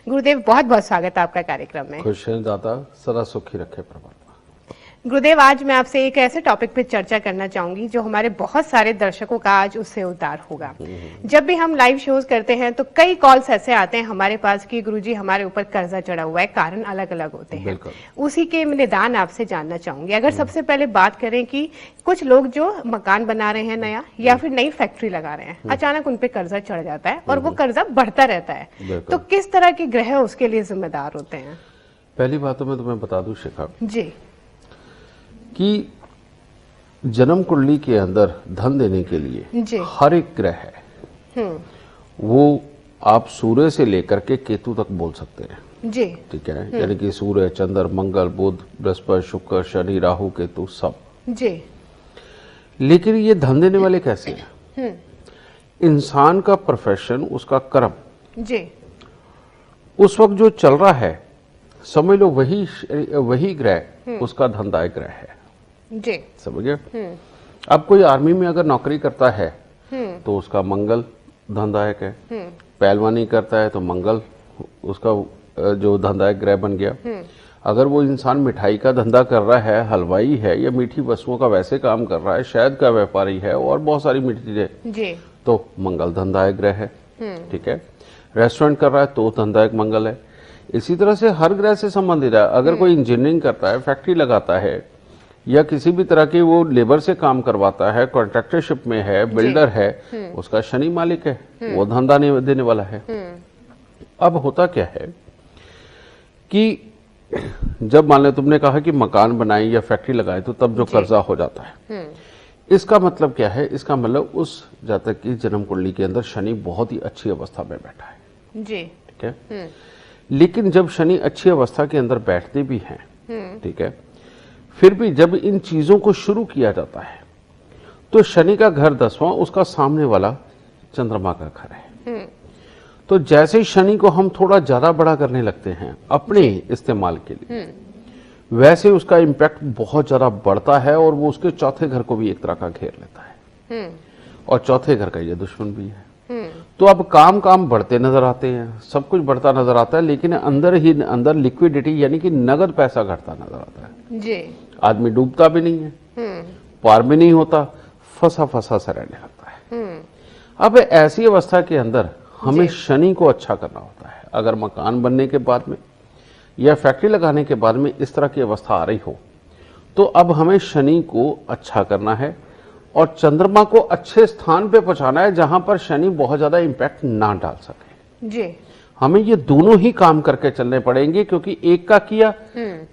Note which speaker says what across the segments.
Speaker 1: गुरुदेव, बहुत बहुत स्वागत है आपका कार्यक्रम में।
Speaker 2: खुश हैं दाता, सदा सुखी रखे परमात्मा।
Speaker 1: गुरुदेव, आज मैं आपसे एक ऐसे टॉपिक पे चर्चा करना चाहूंगी जो हमारे बहुत सारे दर्शकों का आज उससे उद्धार होगा। जब भी हम लाइव शोज करते हैं तो कई कॉल्स ऐसे आते हैं हमारे पास कि गुरुजी हमारे ऊपर कर्जा चढ़ा हुआ है, कारण अलग अलग होते हैं। उसी के निदान आपसे जानना चाहूंगी। अगर सबसे पहले बात करें कि कुछ लोग जो मकान बना रहे हैं नया या फिर नई फैक्ट्री लगा रहे हैं, अचानक उन पे कर्जा चढ़ जाता है और वो कर्जा बढ़ता रहता है, तो किस तरह के ग्रह उसके लिए जिम्मेदार होते हैं?
Speaker 2: पहली बात तो मैं तुम्हें बता दूं शिखा
Speaker 1: जी
Speaker 2: कि जन्म कुंडली के अंदर धन देने के लिए हर एक ग्रह है, वो आप सूर्य से लेकर के केतु तक बोल सकते हैं
Speaker 1: जी।
Speaker 2: ठीक है, यानी कि सूर्य, चंद्र, मंगल, बुध, बृहस्पति, शुक्र, शनि, राहु, केतु सब
Speaker 1: जी।
Speaker 2: लेकिन ये धन देने वाले कैसे हैं? इंसान का प्रोफेशन, उसका कर्म
Speaker 1: जी
Speaker 2: उस वक्त जो चल रहा है, समझ लो वही ग्रह उसका धनदायक ग्रह है
Speaker 1: जी।
Speaker 2: समझ गए? अब कोई आर्मी में अगर नौकरी करता है तो उसका मंगल धनदायक है, पहलवानी करता है तो मंगल उसका जो धनदायक ग्रह बन गया। अगर वो इंसान मिठाई का धंधा कर रहा है, हलवाई है या मीठी वस्तुओं का वैसे काम कर रहा है, शहद का व्यापारी है और बहुत सारी मीठी चीजें, तो मंगल धनदायक ग्रह है। ठीक है, रेस्टोरेंट कर रहा है तो धनदायक मंगल है। इसी तरह से हर ग्रह से संबंधित है। अगर कोई इंजीनियरिंग करता है, फैक्ट्री लगाता है या किसी भी तरह की वो लेबर से काम करवाता है, कॉन्ट्रैक्टरशिप में है, बिल्डर है, उसका शनि मालिक है, वो धंधा देने वाला है। अब होता क्या है कि जब मान लो तुमने कहा कि मकान बनाए या फैक्ट्री लगाए तो तब जो कर्जा हो जाता है, इसका मतलब क्या है? इसका मतलब उस जातक की जन्म कुंडली के अंदर शनि बहुत ही अच्छी अवस्था में बैठा है
Speaker 1: जी।
Speaker 2: ठीक है। लेकिन जब शनि अच्छी अवस्था के अंदर बैठते भी हैं, ठीक है, फिर भी जब इन चीजों को शुरू किया जाता है तो शनि का घर 10वां उसका सामने वाला चंद्रमा का घर है। तो जैसे ही शनि को हम थोड़ा ज्यादा बड़ा करने लगते हैं अपने इस्तेमाल के लिए, वैसे उसका इम्पैक्ट बहुत ज्यादा बढ़ता है और वो उसके चौथे घर को भी एक तरह का घेर लेता है और चौथे घर का ये दुश्मन भी है। तो अब काम बढ़ते नजर आते हैं, सब कुछ बढ़ता नजर आता है, लेकिन अंदर ही अंदर लिक्विडिटी यानी कि नगद पैसा घटता नजर आता है
Speaker 1: जी।
Speaker 2: आदमी डूबता भी नहीं है, पार भी नहीं होता, फंसा सा रहने लगता है। अब ऐसी अवस्था के अंदर हमें शनि को अच्छा करना होता है। अगर मकान बनने के बाद में या फैक्ट्री लगाने के बाद में इस तरह की अवस्था आ रही हो तो अब हमें शनि को अच्छा करना है और चंद्रमा को अच्छे स्थान पे पहुंचाना है जहां पर शनि बहुत ज्यादा इंपैक्ट ना डाल सके जी। हमें ये दोनों ही काम करके चलने पड़ेंगे, क्योंकि एक का किया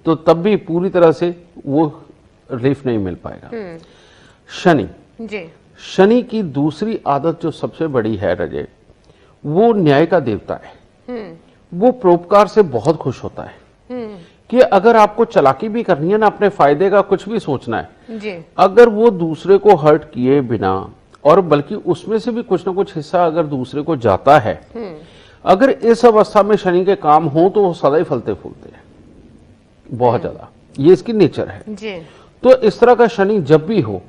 Speaker 2: तो तब भी पूरी तरह से वो रिलीफ नहीं मिल पाएगा। शनि जी। शनि की दूसरी आदत जो सबसे बड़ी है रजे, वो न्याय का देवता है। वो परोपकार से बहुत खुश होता है कि अगर आपको चालाकी भी करनी है ना, अपने फायदे का कुछ भी सोचना है जी। अगर वो दूसरे को हर्ट किए बिना और बल्कि उसमें से भी कुछ ना कुछ हिस्सा अगर दूसरे को जाता है, अगर इस अवस्था में शनि के काम हो तो वो सदा ही फलते फूलते हैं बहुत ज्यादा, ये इसकी नेचर है जी। तो इस तरह का शनि जब भी हो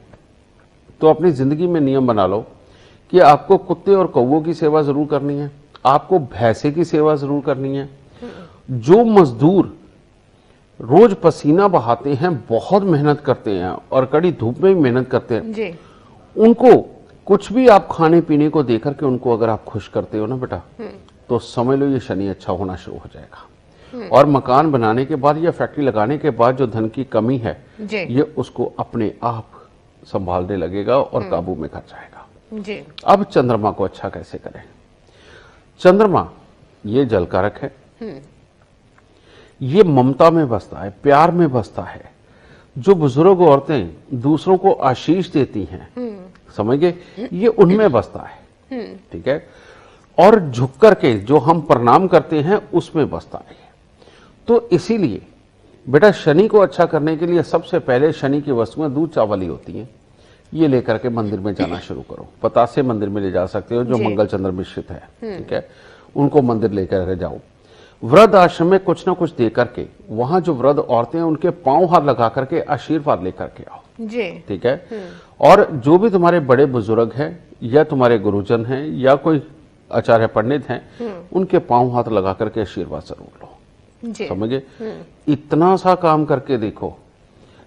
Speaker 2: तो अपनी जिंदगी में नियम बना लो कि आपको कुत्ते और कौवों की सेवा जरूर करनी है, आपको भैंसे की सेवा जरूर करनी है। जो मजदूर रोज पसीना बहाते हैं, बहुत मेहनत करते हैं और कड़ी धूप में भी मेहनत करते हैं जी। उनको कुछ भी आप खाने पीने को देकर के उनको अगर आप खुश करते हो ना बेटा, तो समझ लो ये शनि अच्छा होना शुरू हो जाएगा। और मकान बनाने के बाद या फैक्ट्री लगाने के बाद जो धन की कमी है ये उसको अपने आप संभालने लगेगा और काबू में कर जाएगा जी। अब चंद्रमा को अच्छा कैसे करें? चंद्रमा ये जल कारक है, ये ममता में बसता है, प्यार में बसता है। जो बुजुर्ग औरतें दूसरों को आशीष देती हैं, समझ गए, ये उनमें बसता है ठीक है। और झुक करके जो हम प्रणाम करते हैं उसमें बसता है। तो इसीलिए बेटा शनि को अच्छा करने के लिए सबसे पहले शनि की वस्तुएं दूध चावल ही होती हैं, ये लेकर के मंदिर में जाना शुरू करो। पतासे मंदिर में ले जा सकते हो जो मंगल चंद्र मिश्रित है ठीक है, उनको मंदिर लेकर जाओ। वृद्ध आश्रम में कुछ ना कुछ दे करके, वहां जो वृद्ध औरतें हैं उनके पांव हाथ लगा करके आशीर्वाद लेकर के आओ जी। ठीक है। और जो भी तुम्हारे बड़े बुजुर्ग हैं या तुम्हारे गुरुजन हैं या कोई आचार्य पंडित हैं उनके पांव हाथ लगा करके आशीर्वाद जरूर लो।
Speaker 1: जी।
Speaker 2: समझे? इतना सा काम करके देखो,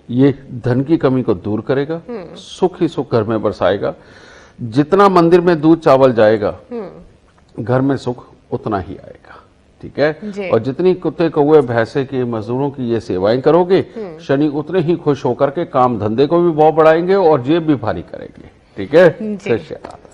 Speaker 2: ये धन की कमी को दूर करेगा, सुख ही सुख घर में बरसाएगा। जितना मंदिर में दूध चावल जाएगा घर में सुख उतना ही आएगा। ठीक
Speaker 1: जी।
Speaker 2: है? और जितनी कुत्ते कौवे भैंसे की मजदूरों की ये सेवाएं करोगे, शनि उतने ही खुश होकर के काम धंधे को भी बहुत बढ़ाएंगे और जेब भी भारी करेंगे। ठीक है?
Speaker 1: जी।
Speaker 2: सत श्री अकाल।